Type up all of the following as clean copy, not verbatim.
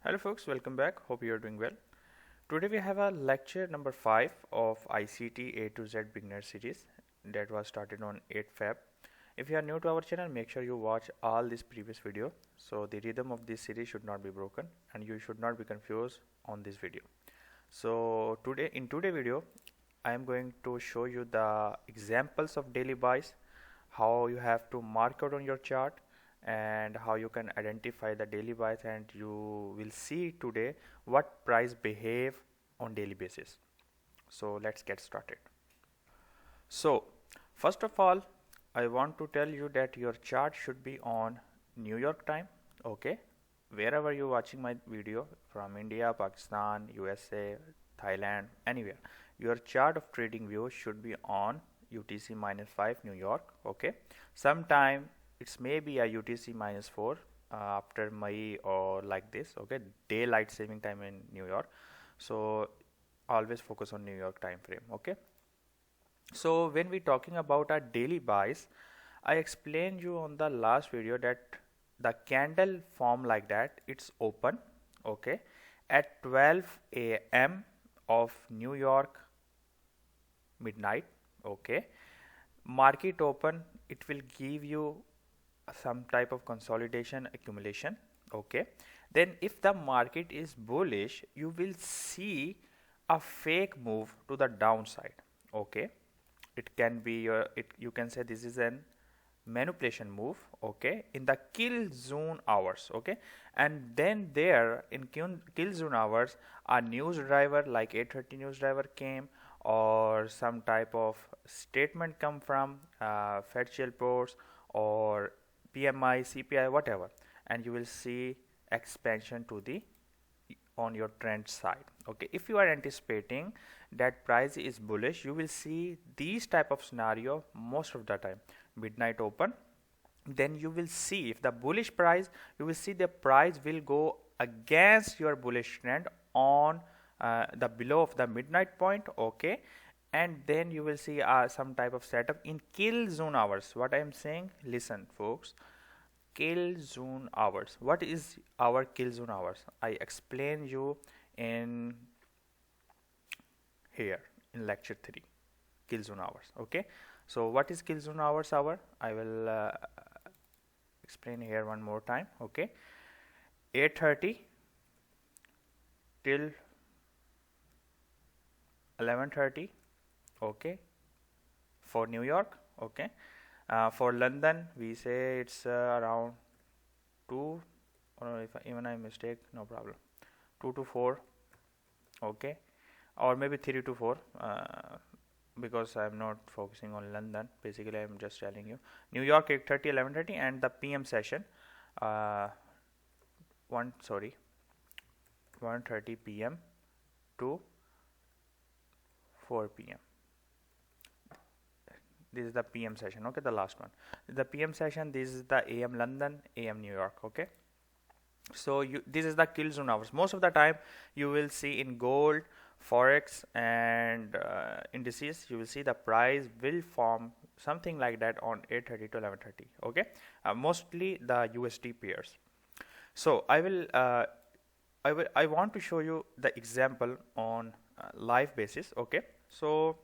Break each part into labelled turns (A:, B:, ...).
A: Hello folks, welcome back. Hope you are doing well. Today we have a lecture number 5 of ICT A to Z beginner series that was started on 8 Feb. If you are new to our channel, make sure you watch all this previous video so the rhythm of this series should not be broken and you should not be confused on this video. So in today's video, I am going to show you the examples of daily buys, how you have to mark out on your chart, and how you can identify the daily buys, and you will see today what price behave on daily basis. So let's get started. So first of all, I want to tell you that your chart should be on New York time. Okay, wherever you're watching my video, from India, Pakistan, USA, Thailand, anywhere, your chart of trading view should be on UTC -5 New York. Okay, sometime it's maybe a UTC -4 after May or like this. Okay, daylight saving time in New York, so always focus on New York time frame. Okay, so when we talking about our daily buys, I explained you on the last video that the candle form like that, it's open, okay, at 12 a.m. of New York midnight. Okay, market open, it will give you some type of consolidation accumulation. Okay, then if the market is bullish, you will see a fake move to the downside. Okay, it can be you can say this is an manipulation move, okay, in the kill zone hours. Okay, and then there in kill zone hours, a news driver like 8:30 news driver came, or some type of statement come from Fed reports or PMI, CPI, whatever, and you will see expansion to the on your trend side. Okay, if you are anticipating that price is bullish, you will see these type of scenario most of the time. Midnight open, then you will see if the bullish price, you will see the price will go against your bullish trend on the below of the midnight point. Okay, and then you will see some type of setup in kill zone hours. What I am saying, listen folks, kill zone hours. What is our kill zone hours? I explain you in here in lecture 3, kill zone hours. Okay, so what is kill zone hours I will explain here one more time. Okay, 8:30 till 11:30. Okay, for New York. Okay, for London we say it's around 2, or if even I mistake, no problem, 2 to 4. Okay, or maybe 3 to 4, because I'm not focusing on London. Basically I'm just telling you New York 8:30 11:30, and the PM session 1:30 PM to 4 PM. This is the PM session. Okay, the last one, the PM session. This is the AM London, AM New York. Okay, so this is the kill zone hours. Most of the time you will see in gold, Forex, and indices, you will see the price will form something like that on 8:30 to 11:30. Okay, mostly the USD pairs. So I want to show you the example on live basis. Okay, so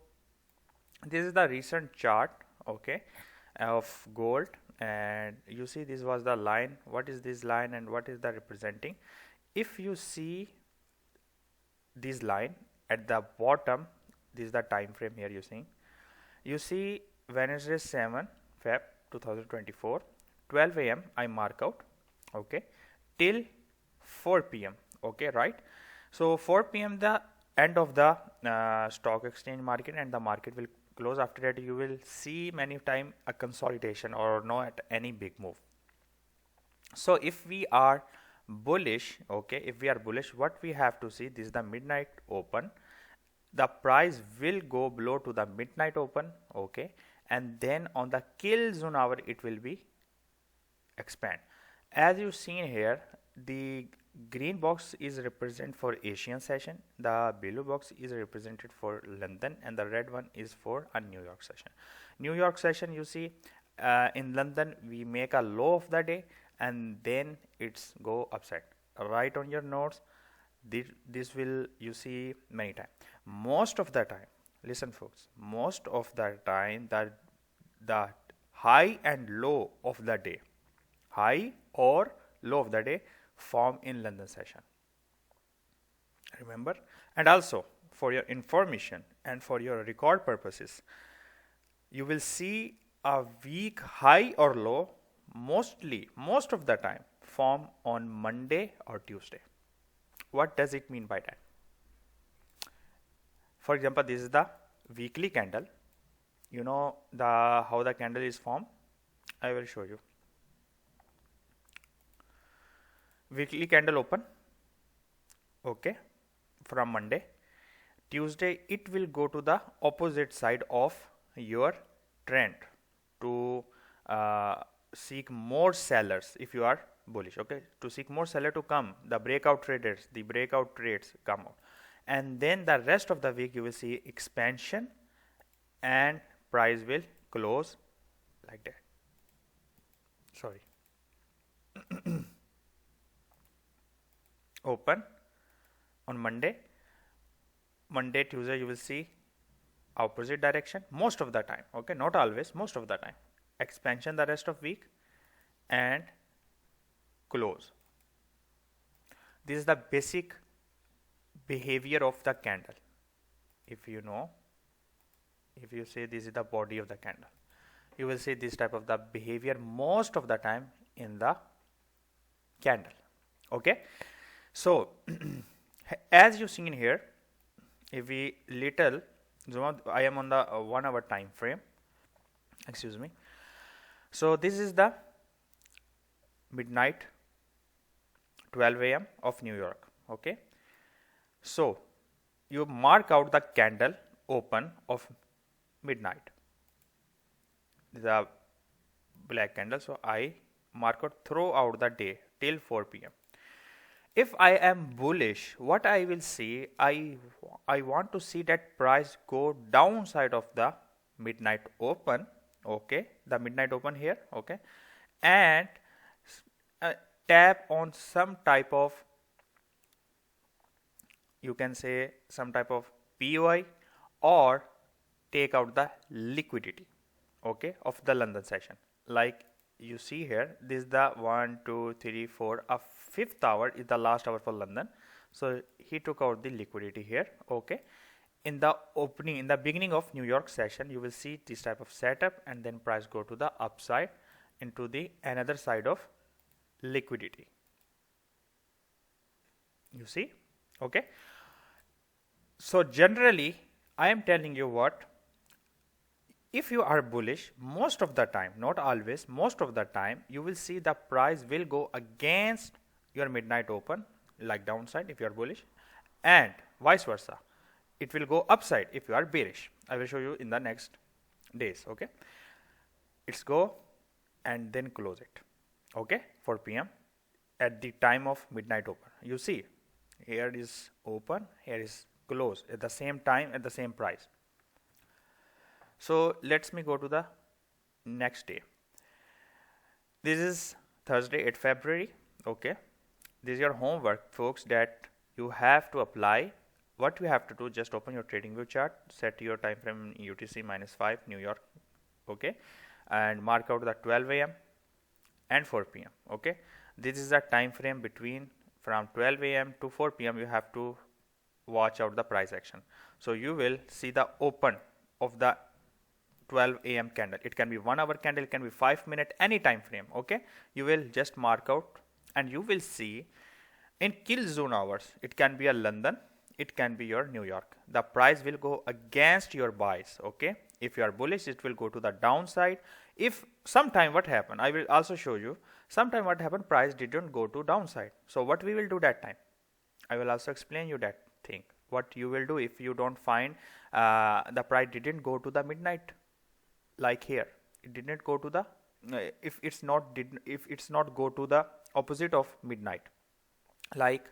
A: this is the recent chart, okay, of gold, and you see this was the line. What is this line and what is the representing? If you see this line at the bottom, this is the time frame here. You see Wednesday 7 Feb 2024, 12 a.m. I mark out, okay, till 4 p.m. okay, right? So 4 p.m. the end of the stock exchange market, and the market will close. After that you will see many time a consolidation or not any big move. So if we are bullish, okay, if we are bullish, what we have to see, this is the midnight open, the price will go below to the midnight open. Okay, and then on the kill zone hour it will be expand. As you seen here, the green box is represent for Asian session, the blue box is represented for London, and the red one is for a New York session. New York session, you see in London we make a low of the day and then it's go upside. write on your notes. This will you see many times. Most of the time, listen folks, most of the time the high and low of the day, high or low of the day form in London session. Remember, and also for your information and for your record purposes, you will see a weak high or low most of the time form on Monday or Tuesday. What does it mean by that? For example, this is the weekly candle. You know how the candle is formed? I will show you. Weekly candle open, okay, from Monday. Tuesday it will go to the opposite side of your trend to seek more sellers if you are bullish, okay, to seek more seller to come, the breakout traders, the breakout trades come out, and then the rest of the week you will see expansion and price will close like that. Sorry. Open on Monday, Tuesday you will see opposite direction most of the time, okay, not always, most of the time, expansion the rest of week and close. This is the basic behavior of the candle. If you know, if you say this is the body of the candle, you will see this type of the behavior most of the time in the candle, okay. So as you see in here, if we little zoom out, I am on the 1 hour time frame, excuse me. So this is the midnight 12 a.m. of New York, okay. So you mark out the candle open of midnight, the black candle. So I mark out throughout the day till 4 p.m. If I am bullish, what I will see, I want to see that price go downside of the midnight open, okay, the midnight open here, okay, and tap on some type of, you can say some type of POI or take out the liquidity, okay, of the London session. Like you see here, this is the 1, 2, 3, 4, a fifth hour is the last hour for London. So he took out the liquidity here, okay. In the opening, in the beginning of New York session, you will see this type of setup, and then price go to the upside into the another side of liquidity. You see, okay. So generally, I am telling you what, if you are bullish, most of the time, not always, most of the time, you will see the price will go against your midnight open, like downside if you are bullish, and vice versa. It will go upside if you are bearish. I will show you in the next days, okay. It's go and then close it, okay, 4 p.m. at the time of midnight open. You see, here is open, here is close at the same time, at the same price. So let's me go to the next day. This is Thursday, 8 February, okay. This is your homework, folks, that you have to apply. What you have to do, just open your trading view chart, set your time frame UTC -5 New York, okay, and mark out the 12 a.m. and 4 p.m. okay. This is the time frame between from 12 a.m. to 4 p.m. You have to watch out the price action. So you will see the open of the 12 a.m. candle. It can be 1 hour candle, it can be 5 minute, any time frame, okay. You will just mark out, and you will see in kill zone hours, it can be a London, it can be your New York. The price will go against your buys, okay. If you are bullish, it will go to the downside. If sometime what happened, I will also show you, sometime what happened, price didn't go to downside. So what we will do that time, I will also explain you that thing. What you will do if you don't find the price didn't go to the midnight, like here, it didn't go to the, if it's not go to the opposite of midnight, like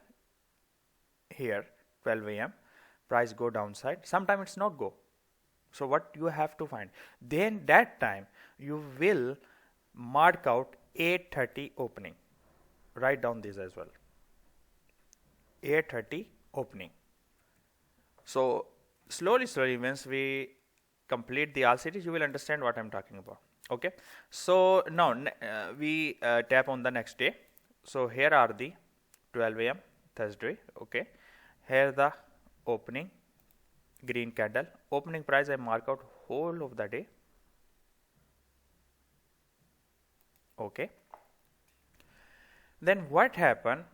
A: here 12 a.m. price go downside, sometime it's not go. So what you have to find, then that time you will mark out 8:30 opening. Write down this as well. 8:30 opening. So slowly once we complete the all series, you will understand what I'm talking about. Okay, so now we tap on the next day. So here are the 12 a.m. Thursday. Okay, here the opening green candle, opening price I mark out whole of the day. Okay, then what happened?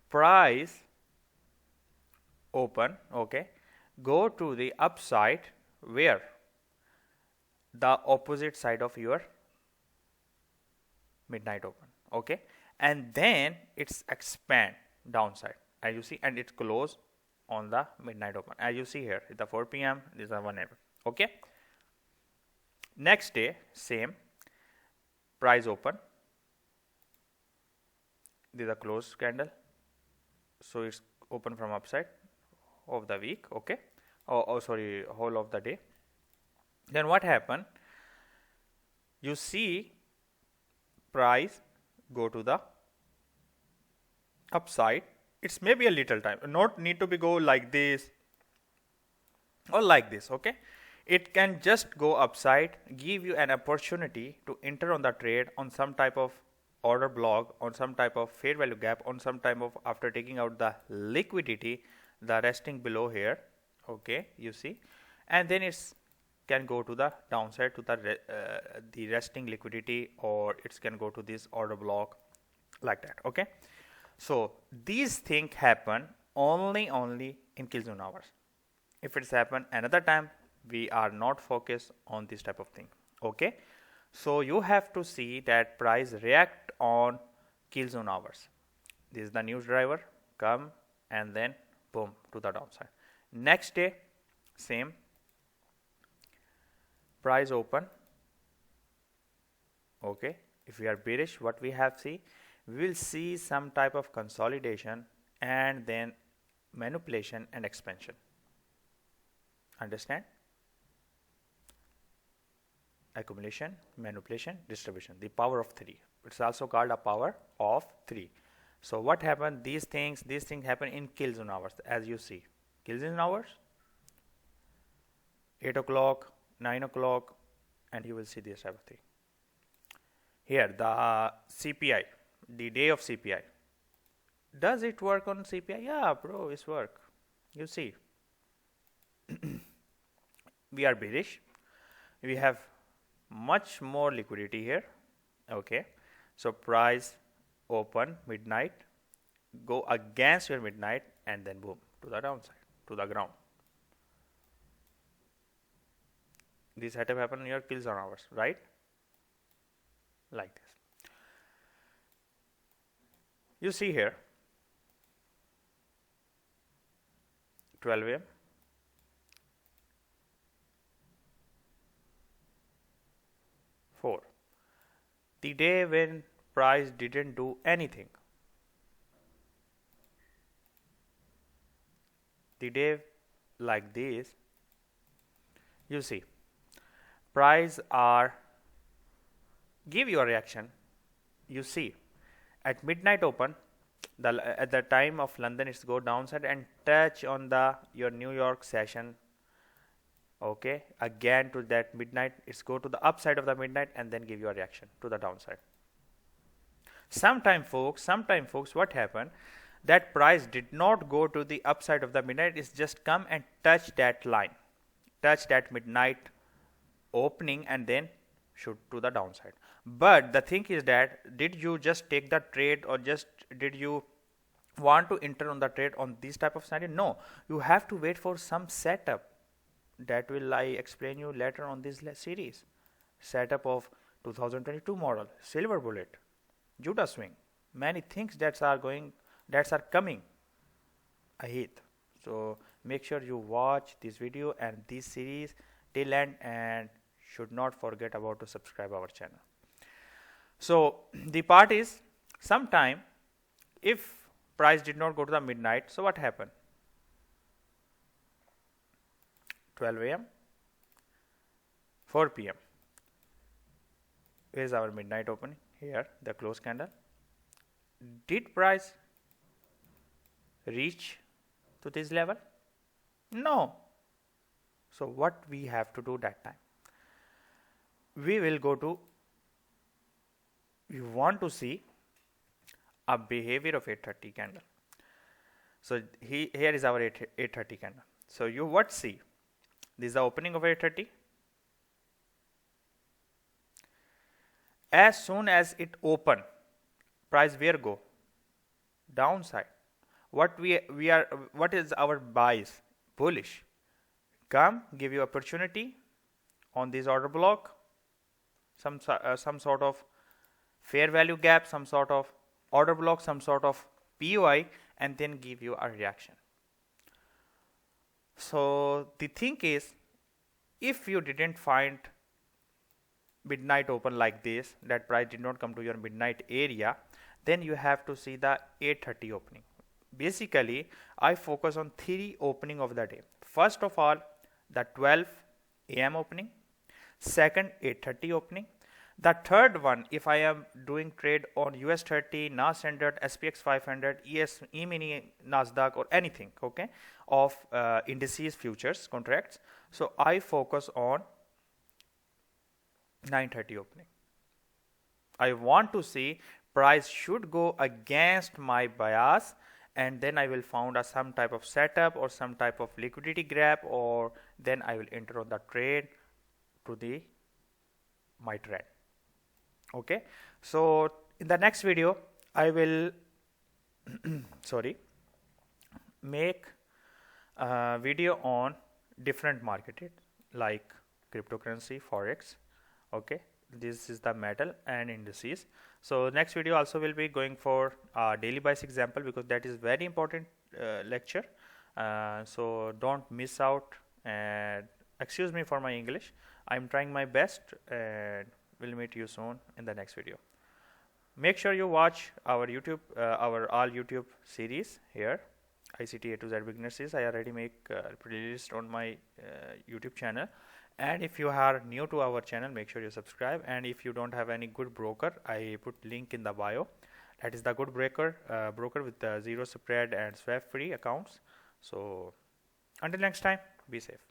A: Price open, okay, go to the upside where the opposite side of your midnight open, okay, and then it's expand downside as you see, and it close on the midnight open as you see here. The 4 p.m. this is 1 a.m. okay. Next day same price open, this is a close candle, so it's open from upside of the week, okay, sorry, whole of the day. Then what happened? You see price go to the upside. It's maybe a little time, not need to be go like this or like this, okay. It can just go upside, give you an opportunity to enter on the trade on some type of order block, on some type of fair value gap, on some type of after taking out the liquidity, the resting below here, okay, you see, and then it's can go to the downside to the resting liquidity, or it can go to this order block like that, okay. So these things happen only in kill zone hours. If it's happen another time, we are not focused on this type of thing, okay. So you have to see that price react on kill zone hours. This is the news driver come and then boom to the downside. Next day same price open, okay. If we are bearish, what we have see, we will see some type of consolidation and then manipulation and expansion. Understand? Accumulation, manipulation, distribution, the power of 3. It's also called a power of 3. So what happened? These things happen in kill zone hours as you see. Kill zone hours 8 o'clock, 9 o'clock, and you will see this type of thing. Here the CPI, the day of CPI. Does it work on CPI? Yeah, bro, it's work. You see, we are bearish. We have much more liquidity here, okay. So price open midnight, go against your midnight, and then boom to the downside, to the ground. This setup happen in your kill zone hours, right? Like this. You see here 12 a.m. the day when price didn't do anything. The day like this, you see, price are give you a reaction. You see, at midnight open, at the time of London, it's go downside and touch on the your New York session. Okay, again to that midnight, it's go to the upside of the midnight and then give you a reaction to the downside. Sometime folks, what happened? That price did not go to the upside of the midnight. It's just come and touch that line, touch that midnight opening, and then shoot to the downside. But the thing is that, did you just take the trade, or just did you want to enter on the trade on this type of scenario? No, you have to wait for some setup. That will I explain you later on this series. Setup of 2022 model, silver bullet, Judah swing, many things that are coming ahead. So make sure you watch this video and this series till end, and should not forget about to subscribe our channel. So the part is, sometime if price did not go to the midnight, so what happened? 12 a.m., 4 p.m. Where is our midnight opening? Here, the close candle. Did price reach to this level? No. So what we have to do that time? We will go to, we want to see a behavior of 830 candle. So here is our 830 candle. So you what see? This is the opening of 830. As soon as it open, price where go? Downside. What is our buys? Bullish. Come, give you opportunity on this order block, some sort of fair value gap, some sort of order block, some sort of POI, and then give you a reaction. So the thing is, if you didn't find midnight open like this, that price did not come to your midnight area, then you have to see the 830 opening. Basically, I focus on 3 opening of the day. First of all, the 12 AM opening. Second, 830 opening. The third one, if I am doing trade on US 30, NAS Standard, SPX 500, E-mini, Nasdaq, or anything, okay, of indices, futures, contracts. So I focus on 930 opening. I want to see price should go against my bias, and then I will found some type of setup or some type of liquidity grab, or then I will enter on the trade to my trend. Okay, so in the next video I will make a video on different market like cryptocurrency, Forex. Okay, this is the metal and indices. So next video also will be going for daily bias example, because that is very important lecture. So don't miss out, and excuse me for my English. I'm trying my best, and we'll meet you soon in the next video. Make sure you watch our YouTube, our all YouTube series here, ICT A to Z Beginner Series. I already make a playlist on my YouTube channel. And if you are new to our channel, make sure you subscribe. And if you don't have any good broker, I put link in the bio. That is the good broker with the zero spread and swap free accounts. So until next time, be safe.